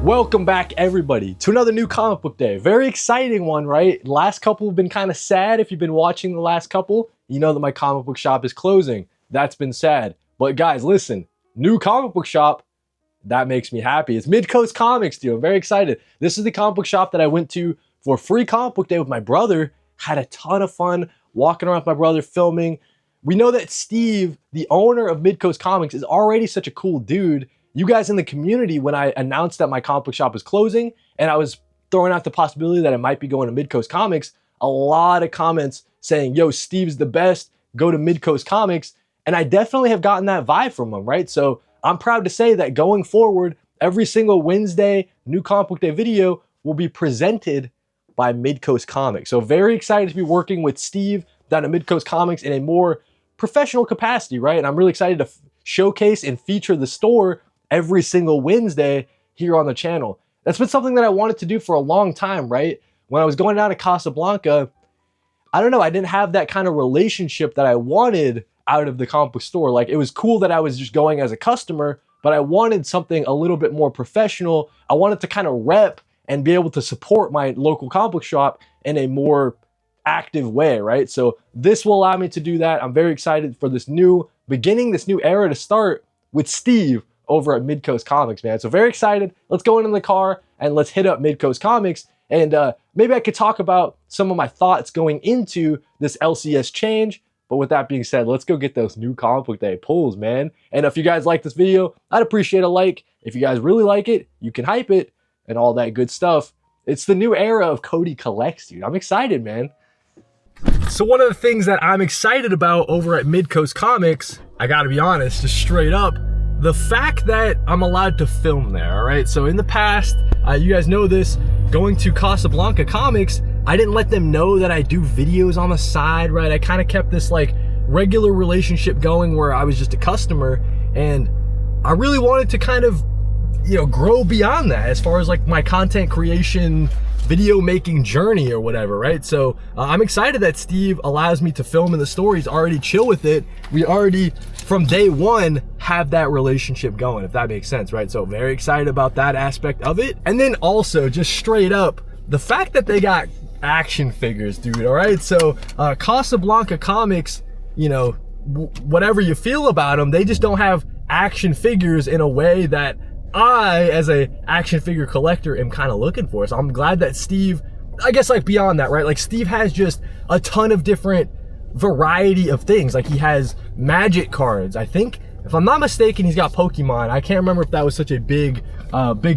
Welcome back, everybody, to another new comic book day. Very exciting one, right? Last couple have been kind of sad. If you've been watching the last couple, you know that my comic book shop is closing. That's been sad. But guys, listen, new comic book shop, that makes me happy. It's Midcoast Comics, dude. I'm very excited. This is the comic book shop that I went to for free comic book day with my brother. Had a ton of fun walking around with my brother, filming. We know that Steve, the owner of Midcoast Comics, is already such a cool dude. You guys in the community, when I announced that my comic book shop is closing and I was throwing out the possibility that I might be going to Midcoast Comics, a lot of comments saying, yo, Steve's the best, go to Midcoast Comics. And I definitely have gotten that vibe from him, right? So I'm proud to say that going forward, every single Wednesday, new comic book day video will be presented by Midcoast Comics. So very excited to be working with Steve down at Midcoast Comics in a more professional capacity, right? And I'm really excited to showcase and feature the store every single Wednesday here on the channel. That's been something that I wanted to do for a long time, right? When I was going down to Casablanca, I don't know, I didn't have that kind of relationship that I wanted out of the comic book store. Like, it was cool that I was just going as a customer, but I wanted something a little bit more professional. I wanted to kind of rep and be able to support my local comic book shop in a more active way, right? So this will allow me to do that. I'm very excited for this new beginning, this new era to start with Steve over at Midcoast Comics, man. So very excited. Let's go into the car and let's hit up Midcoast Comics. And maybe I could talk about some of my thoughts going into this LCS change. But with that being said, let's go get those new comic book day pulls, man. And if you guys like this video, I'd appreciate a like. If you guys really like it, you can hype it and all that good stuff. It's the new era of Kody Collects, dude. I'm excited, man. So one of the things that I'm excited about over at Midcoast Comics, I gotta be honest, just straight up, the fact that I'm allowed to film there, all right? So in the past, you guys know this, going to Casablanca Comics, I didn't let them know that I do videos on the side, right? I kind of kept this like regular relationship going where I was just a customer, and I really wanted to kind of, you know, grow beyond that as far as like my content creation, video making journey or whatever, right? So I'm excited that Steve allows me to film in the store. He's already chill with it. We already, from day one, have that relationship going, if that makes sense, right? So very excited about that aspect of it. And then also, just straight up, the fact that they got action figures, dude, all right? So Casablanca Comics, you know, whatever you feel about them, they just don't have action figures in a way that I, as a action figure collector, am kind of looking for. So I'm glad that Steve, I guess like beyond that, right? Like Steve has just a ton of different variety of things. Like he has magic cards. I think, if I'm not mistaken, he's got Pokemon. I can't remember if that was such a big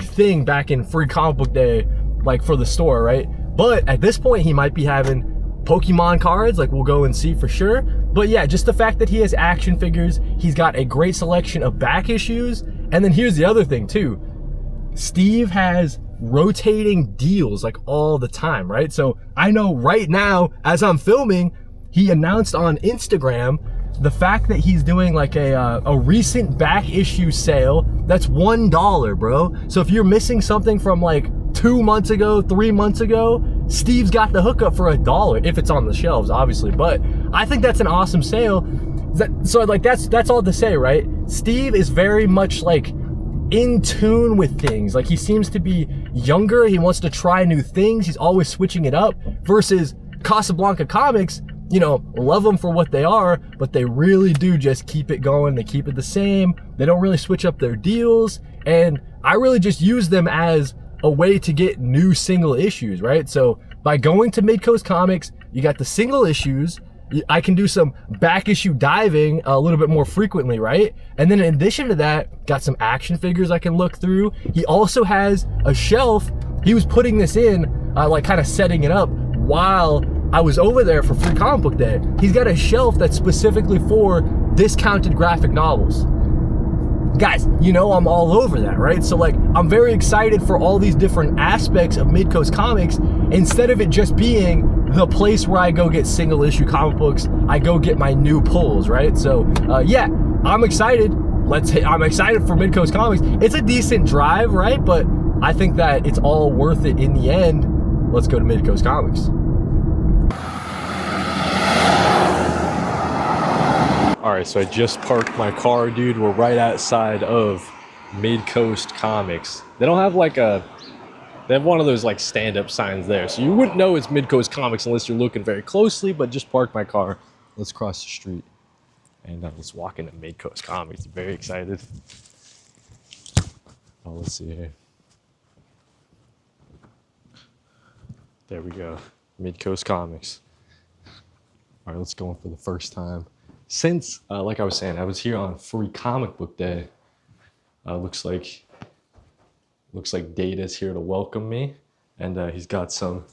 thing back in free comic book day, like for the store, right? But at this point, he might be having Pokemon cards. Like we'll go and see for sure. But yeah, just the fact that he has action figures, he's got a great selection of back issues. And then here's the other thing too. Steve has rotating deals like all the time, right? So I know right now, as I'm filming, he announced on Instagram the fact that he's doing like a recent back issue sale that's $1, bro. So if you're missing something from like 2 months ago, 3 months ago, Steve's got the hookup for $1, if it's on the shelves, obviously. But I think that's an awesome sale. So like that's all to say, right? Steve is very much like in tune with things. Like he seems to be younger. He wants to try new things. He's always switching it up versus Casablanca Comics, you know, love them for what they are, but they really do just keep it going. They keep it the same. They don't really switch up their deals. And I really just use them as a way to get new single issues, right? So by going to Midcoast Comics, you got the single issues. I can do some back issue diving a little bit more frequently, right? And then in addition to that, got some action figures I can look through. He also has a shelf. He was putting this in, like kind of setting it up while I was over there for free comic book day. He's got a shelf that's specifically for discounted graphic novels. Guys, you know I'm all over that, right? So like, I'm very excited for all these different aspects of Midcoast Comics, instead of it just being the place where I go get single issue comic books, I go get my new pulls, right? So yeah, I'm excited. I'm excited for Midcoast Comics. It's a decent drive, right? But I think that it's all worth it in the end. Let's go to Midcoast Comics. All right, so I just parked my car, dude. We're right outside of Midcoast Comics. They don't have like a, they have one of those like stand-up signs there. So you wouldn't know it's Midcoast Comics unless you're looking very closely, but just park my car. Let's cross the street. And let's walk into Midcoast Comics. Very excited. Oh, let's see here. There we go. Midcoast Comics. All right, let's go in for the first time. Since, like I was saying, I was here on Free Comic Book Day. Looks like Data's here to welcome me. And he's got some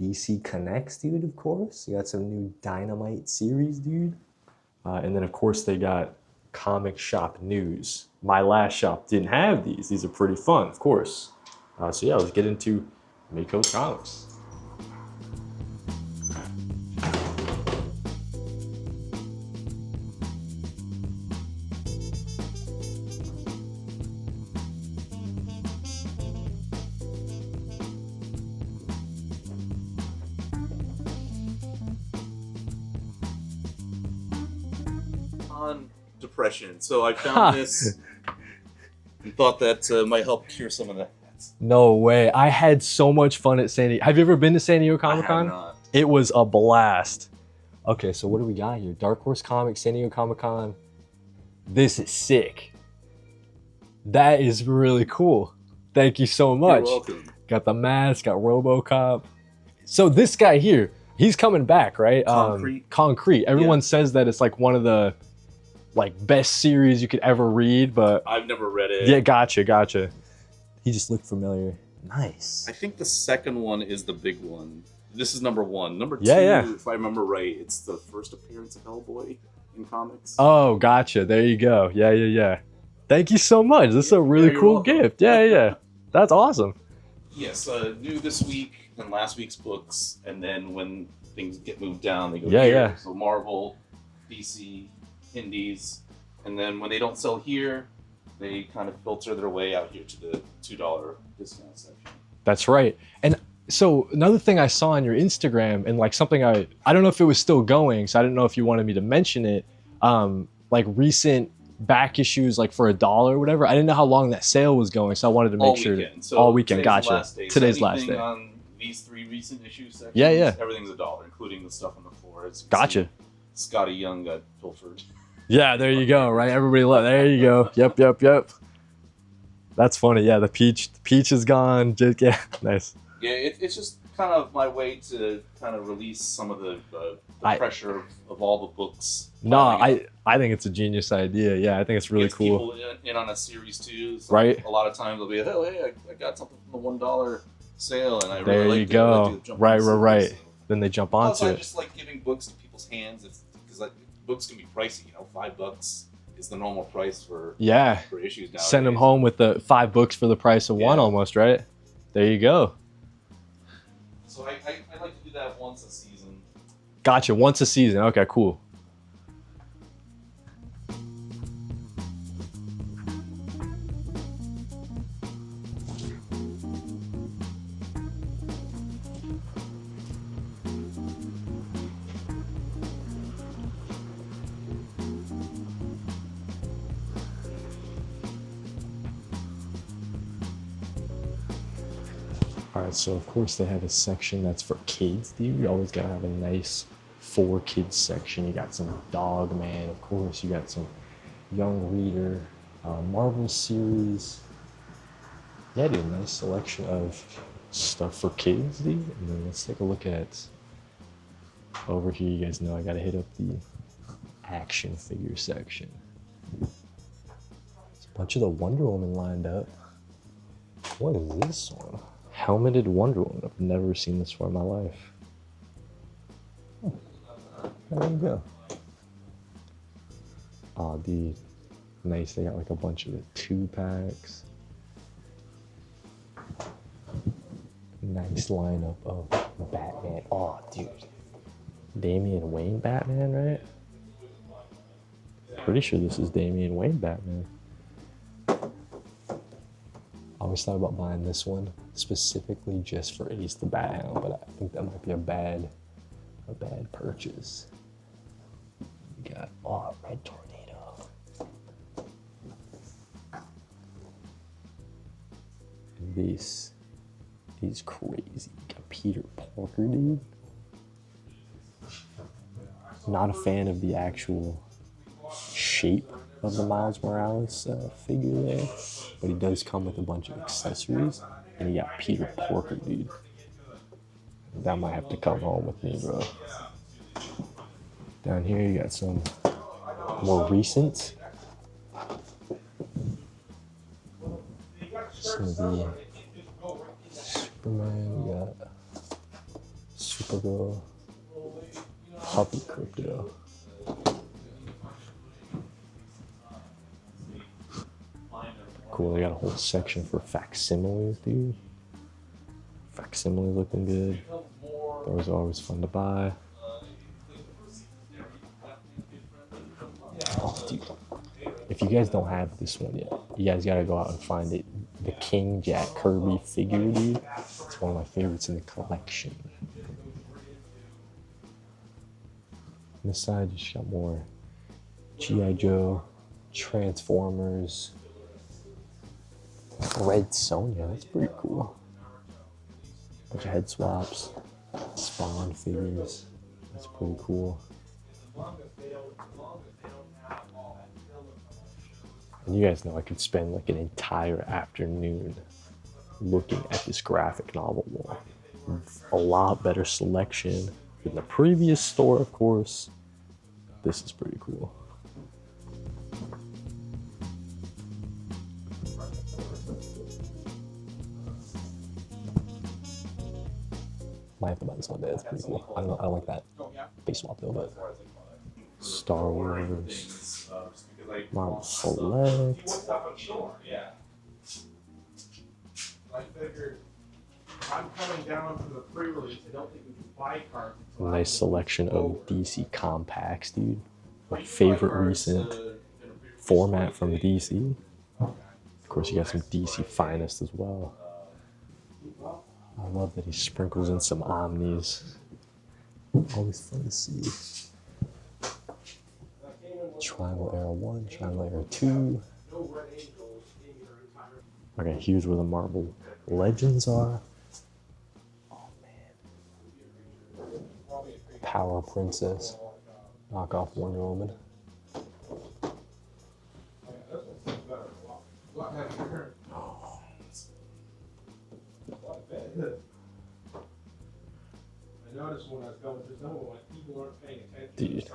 DC Connects, dude, of course. He got some new Dynamite series, dude. And then, of course, they got comic shop news. My last shop didn't have these. These are pretty fun, of course. So, yeah, let's get into Midcoast Comics. On depression, so I found this and thought that might help cure some of that. No way. I had so much fun at San Diego. Have you ever been to San Diego I have Comic-Con? not. It was a blast. Okay, so what do we got here? Dark Horse Comics, San Diego Comic-Con. This is sick. That is really cool. Thank you so much. You're welcome. Got the mask, got RoboCop. So this guy here, he's coming back, right? Concrete. Concrete. Everyone says that it's like one of the like best series you could ever read, but I've never read it. yeah, gotcha. He just looked familiar. Nice. I think the second one is the big one. This is number one. Number two, Yeah. if I remember right, it's the first appearance of Hellboy in comics. Oh, gotcha. There you go. Yeah. Thank you so much. This is a really You're cool welcome. gift. Yeah. That's awesome. Yes, new this week and last week's books, and then when things get moved down, they go Yeah, here. yeah. So Marvel, DC, Indies, and then when they don't sell here, they kind of filter their way out here to the $2 discount section. That's right. And so another thing I saw on your Instagram, and like something I don't know if it was still going, so I didn't know if you wanted me to mention it. Like recent back issues, like for $1 or whatever. I didn't know how long that sale was going, so I wanted to make sure. So all weekend. today's Gotcha. Last day. Today's So last anything day. on these 3 recent issues sections, Yeah. everything's $1, including the stuff on the floor. As you can Gotcha. see, Scotty Young got pilfered. Yeah, there you go. Right, everybody left. There you go. Yep. That's funny. Yeah, the peach is gone. Just, yeah, nice. Yeah, it's just kind of my way to kind of release some of the pressure of all the books. No, I think it's a genius idea. Yeah, I think it's really Gets cool. people in on a series too. So Right. A lot of times they'll be, oh, hey, I got something from the $1 sale, and I There really you liked go. it. I like to jump Right. on the series, so. Then they jump Plus, onto I it. just like giving books to people's hands, because like books can be pricey. $5 is the normal price for Yeah. issues nowadays. Send them home with the 5 books for the price of one, Yeah. almost, right? There you go. So I like to do that once a season. Gotcha. Once a season. Okay, cool. All right, so of course they have a section that's for kids, dude. You always gotta have a nice for kids section. You got some Dog Man, of course. You got some Young Reader, Marvel series. Yeah, dude, nice selection of stuff for kids, dude. And then let's take a look at over here. You guys know I gotta hit up the action figure section. There's a bunch of the Wonder Woman lined up. What is this one? Helmeted Wonder Woman. I've never seen this before in my life. There you go. Oh, dude. Nice. They got like a bunch of the 2-packs. Nice lineup of Batman. Oh, dude. Damian Wayne Batman, right? Pretty sure this is Damian Wayne Batman. I always thought about buying this one specifically just for Ace the Bat Hound, but I think that might be a bad purchase. We got Red Tornado. face is crazy. Got Peter Parker, dude. Not a fan of the actual shape of the Miles Morales figure there, but he does come with a bunch of accessories, and you got Peter Parker, dude. That might have to come home with me, bro. Down here, you got some more recent. Some of the Superman, we got Supergirl, Puppy Crypto. Cool, they got a whole section for facsimiles, dude. Facsimiles looking good. Those are always fun to buy. Oh, dude. If you guys don't have this one yet, you guys gotta go out and find it. The King Jack Kirby figure, dude. It's one of my favorites in the collection. On this side, you just got more G.I. Joe, Transformers, Red Sonja, that's pretty cool. Bunch of head swaps, Spawn figures, that's pretty cool. And you guys know I could spend like an entire afternoon looking at this graphic novel wall. A lot better selection than the previous store, of course. This is pretty cool. Might have to buy this one day. That's pretty cool. I don't like that face swap though, but Star Wars, Marvel Select. Nice selection of DC compacts, dude. My favorite recent format from DC. Of course, you got some DC Finest as well. I love that he sprinkles in some Omnis. Always fun to see. Triangle Era 1, Triangle Era 2. Okay, here's where the Marvel Legends are. Oh man. Power Princess. Knockoff Wonder Woman. Oh. Dude.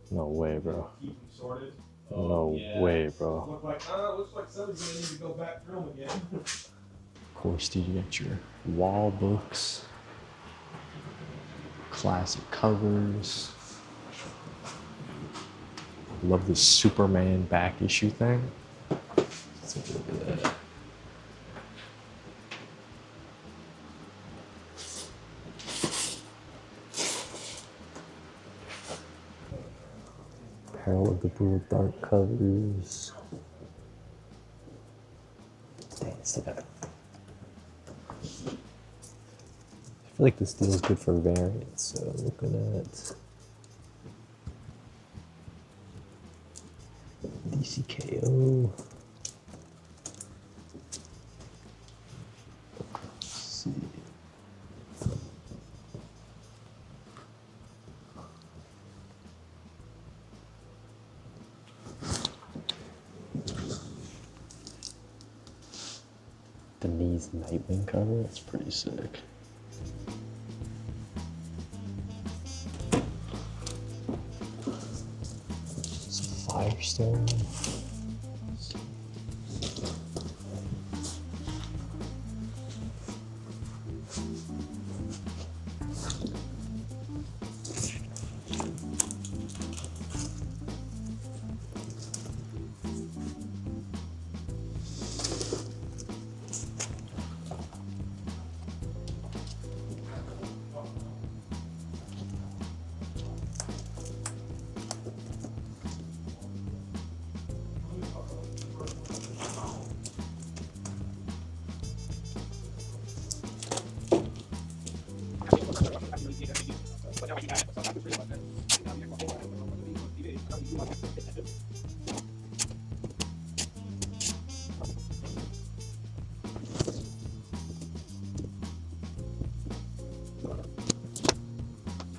No way, bro. No way, bro. Of course, dude, you got your wall books, classic covers. Love this Superman back issue thing. Let's take a look at that. Herald of the Blue Dark covers. Dang, still got it. I feel like this deal is good for variants, so I'm looking at DCKO. Let's see. Denise Nightwing cover, that's pretty sick. Some Firestone.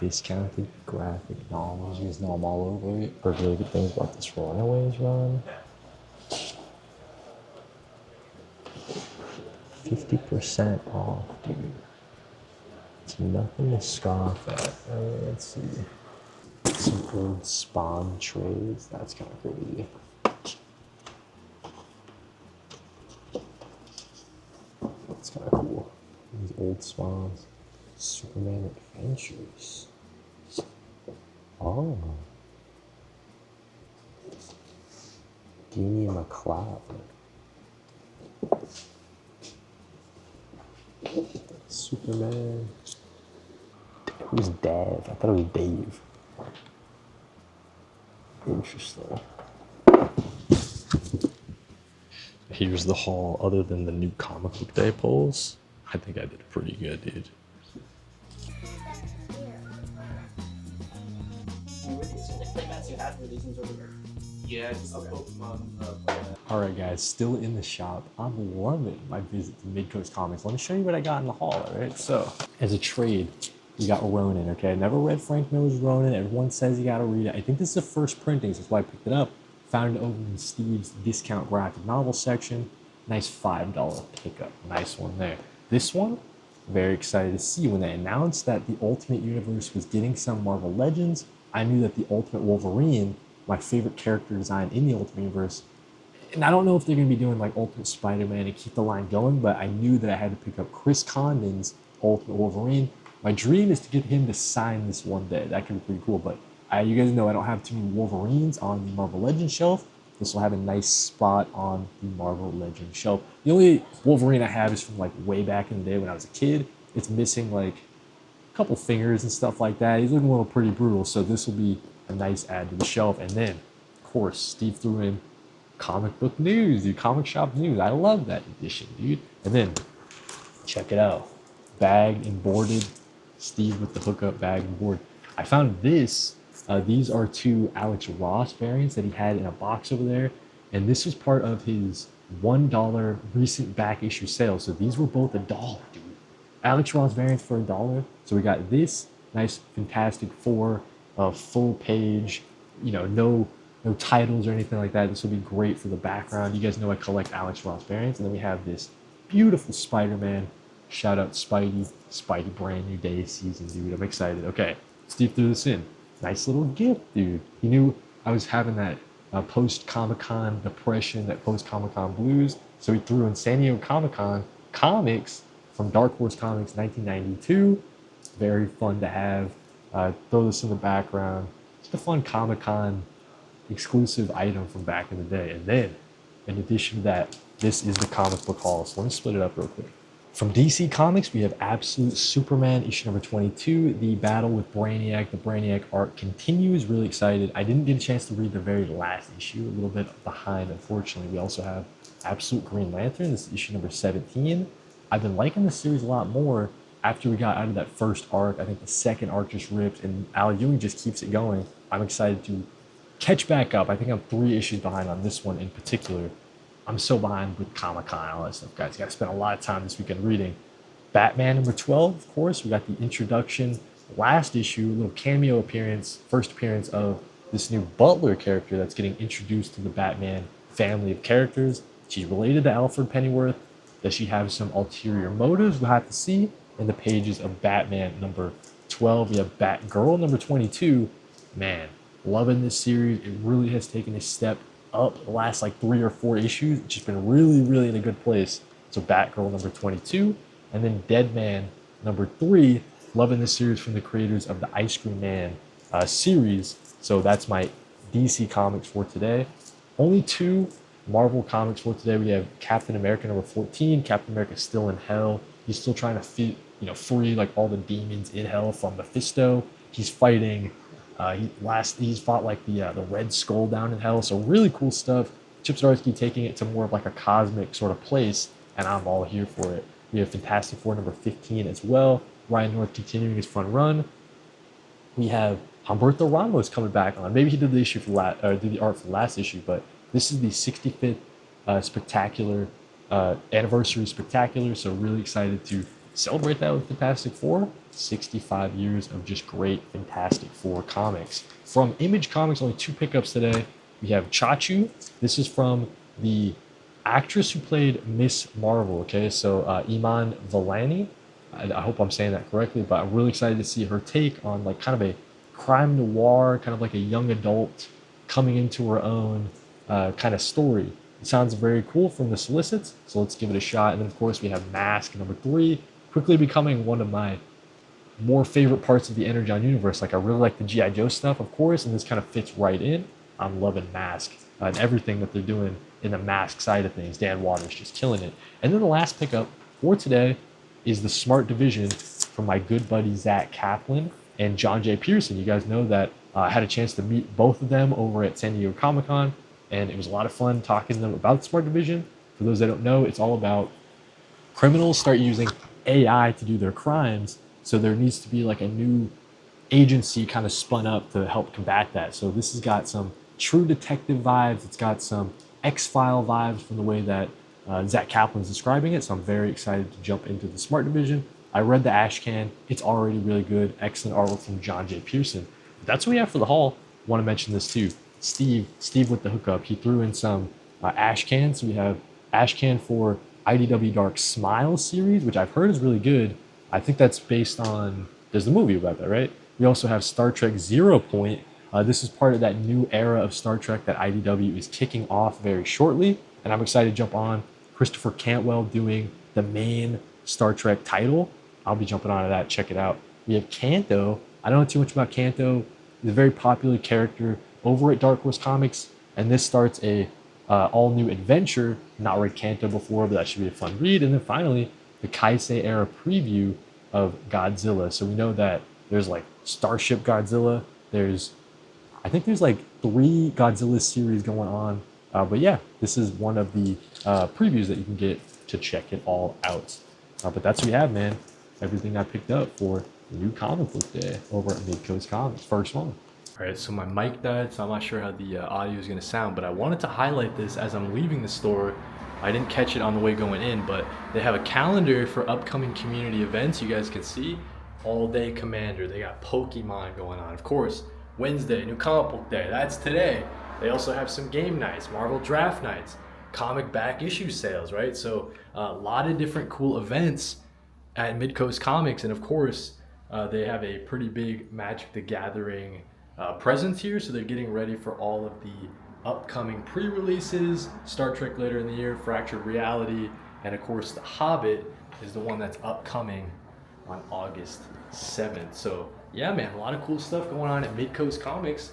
discounted graphic novels. You guys know I'm all over it. Heard really good things about this Runaways run. 50% off, dude. It's nothing to scoff at. Let's see. Some old Spawn trades. That's kind of crazy. That's kind of cool. These old Spawns. Superman Adventures. Oh. Dini McLeod. Superman. Who's Dave? I thought it was Dave. Interesting. Here's the haul. Other than the new comic book day polls, I think I did pretty good, dude. Yeah, just okay. Pokemon. Alright guys, still in the shop. I'm loving my visit to Midcoast Comics. Let me show you what I got in the haul, alright? So, as a trade, we got Ronin, okay? Never read Frank Miller's Ronin. Everyone says you gotta read it. I think this is the first printing, so that's why I picked it up. Found it over in Steve's discount graphic novel section. Nice $5 pickup. Nice one there. This one, very excited to see. When they announced that the Ultimate Universe was getting some Marvel Legends, I knew that the Ultimate Wolverine, my favorite character design in the Ultimate Universe, and I don't know if they're going to be doing like Ultimate Spider-Man and keep the line going, but I knew that I had to pick up Chris Condon's Ultimate Wolverine. My dream is to get him to sign this one day. That could be pretty cool, but you guys know I don't have too many Wolverines on the Marvel Legends shelf. This will have a nice spot on the Marvel Legends shelf. The only Wolverine I have is from like way back in the day when I was a kid. It's missing like a couple fingers and stuff like that. He's looking a little pretty brutal, so this will be a nice add to the shelf. And then, of course, Steve threw in comic book news, dude. Comic shop news. I love that edition, dude. And then, check it out. Bagged and boarded. Steve with the hookup, bag and board. I found this. These are two Alex Ross variants that he had in a box over there. And this was part of his $1 recent back issue sale. So these were both $1, dude. Alex Ross variants for $1. So we got this nice Fantastic Four full page, no titles or anything like that. This will be great for the background. You guys know I collect Alex Ross variants. And then we have this beautiful Spider-Man. Shout out Spidey brand new day season, dude. I'm excited. Okay, Steve threw this in. Nice little gift, dude. He knew I was having that post-Comic-Con depression, that post-Comic-Con blues. So he threw in San Diego Comic-Con comics from Dark Horse Comics 1992. Very fun to have. Throw this in the background. Just a fun Comic-Con exclusive item from back in the day. And then, in addition to that, this is the comic book haul. So let me split it up real quick. From DC Comics, we have Absolute Superman, issue number 22. The battle with Brainiac. The Brainiac arc continues. Really excited. I didn't get a chance to read the very last issue. A little bit behind, unfortunately. We also have Absolute Green Lantern. This is issue number 17. I've been liking the series a lot more after we got out of that first arc. I think the second arc just ripped, and Al Ewing just keeps it going. I'm excited to catch back up. I think I'm 3 issues behind on this one in particular. I'm so behind with Comic-Con and all that stuff, guys. You got to spend a lot of time this weekend reading. Batman number 12, of course. We got the introduction, last issue, a little cameo appearance, first appearance of this new Butler character that's getting introduced to the Batman family of characters. She's related to Alfred Pennyworth. Does she have some ulterior motives? We'll have to see in the pages of Batman number 12. We have Batgirl number 22. Man, loving this series. It really has taken a step up the last like 3 or 4 issues. It's just been really, really in a good place. So Batgirl number 22, and then Deadman number 3. Loving this series from the creators of the Ice Cream Man series. So that's my DC Comics for today. Only 2 Marvel Comics for today. We have Captain America number 14. Captain America's still in hell. He's still trying to free like all the demons in hell from Mephisto. He's fighting. He's fought like the Red Skull down in hell. So really cool stuff. Chip Zdarsky taking it to more of like a cosmic sort of place, and I'm all here for it. We have Fantastic Four number 15 as well. Ryan North continuing his fun run. We have Humberto Ramos coming back on. Maybe he did the issue did the art for the last issue, but this is the 65th spectacular anniversary spectacular. So really excited to celebrate that with Fantastic Four. 65 years of just great Fantastic Four comics. From Image Comics, only 2 pickups today. We have Chachu. This is from the actress who played Miss Marvel, okay? So Iman Vellani. I hope I'm saying that correctly, but I'm really excited to see her take on like kind of a crime noir, kind of like a young adult coming into her own kind of story. It sounds very cool from the solicits, so let's give it a shot. And then of course we have Mask number 3, quickly becoming one of my more favorite parts of the Energon universe. Like I really like the G.I. Joe stuff, of course, and this kind of fits right in. I'm loving Mask and everything that they're doing in the Mask side of things. Dan Waters just killing it. And then the last pickup for today is the Smart Division from my good buddy Zach Kaplan and John J. Pearson. You guys know that I had a chance to meet both of them over at San Diego Comic Con, and it was a lot of fun talking to them about the Smart Division. For those that don't know, it's all about criminals start using AI to do their crimes. So there needs to be like a new agency kind of spun up to help combat that. So this has got some True Detective vibes. It's got some X-File vibes from the way that Zach Kaplan's describing it. So I'm very excited to jump into the Smart Division. I read the Ashcan. It's already really good. Excellent artwork from John J. Pearson. But that's what we have for the haul. Want to mention this too. Steve with the hookup. He threw in some Ashcans. So we have Ashcan for IDW Dark Smile series, which I've heard is really good. I think that's based on, there's the movie about that, right? We also have Star Trek Zero Point. This is part of that new era of Star Trek that IDW is kicking off very shortly. And I'm excited to jump on. Christopher Cantwell doing the main Star Trek title. I'll be jumping onto that. Check it out. We have Kanto. I don't know too much about Kanto. He's a very popular character over at Dark Horse Comics. And this starts a all-new adventure. Not read Kanto before, but that should be a fun read. And then finally, the Kaisei era preview of Godzilla. So we know that there's like Starship Godzilla. I think there's like 3 Godzilla series going on. But yeah, this is one of the previews that you can get to check it all out. But that's what we have, man. Everything I picked up for the new comic book day over at Midcoast Comics. First one. All right, so my mic died, so I'm not sure how the audio is going to sound, but I wanted to highlight this as I'm leaving the store. I didn't catch it on the way going in, but they have a calendar for upcoming community events. You guys can see All Day Commander. They got Pokemon going on. Of course, Wednesday, New Comic Book Day. That's today. They also have some game nights, Marvel Draft Nights, comic back issue sales, right? So a lot of different cool events at Midcoast Comics. And of course, they have a pretty big Magic the Gathering presence here. So they're getting ready for all of the upcoming pre-releases, Star Trek later in the year, Fractured Reality, and of course The Hobbit is the one that's upcoming on August 7th. So yeah, man, a lot of cool stuff going on at Midcoast Comics.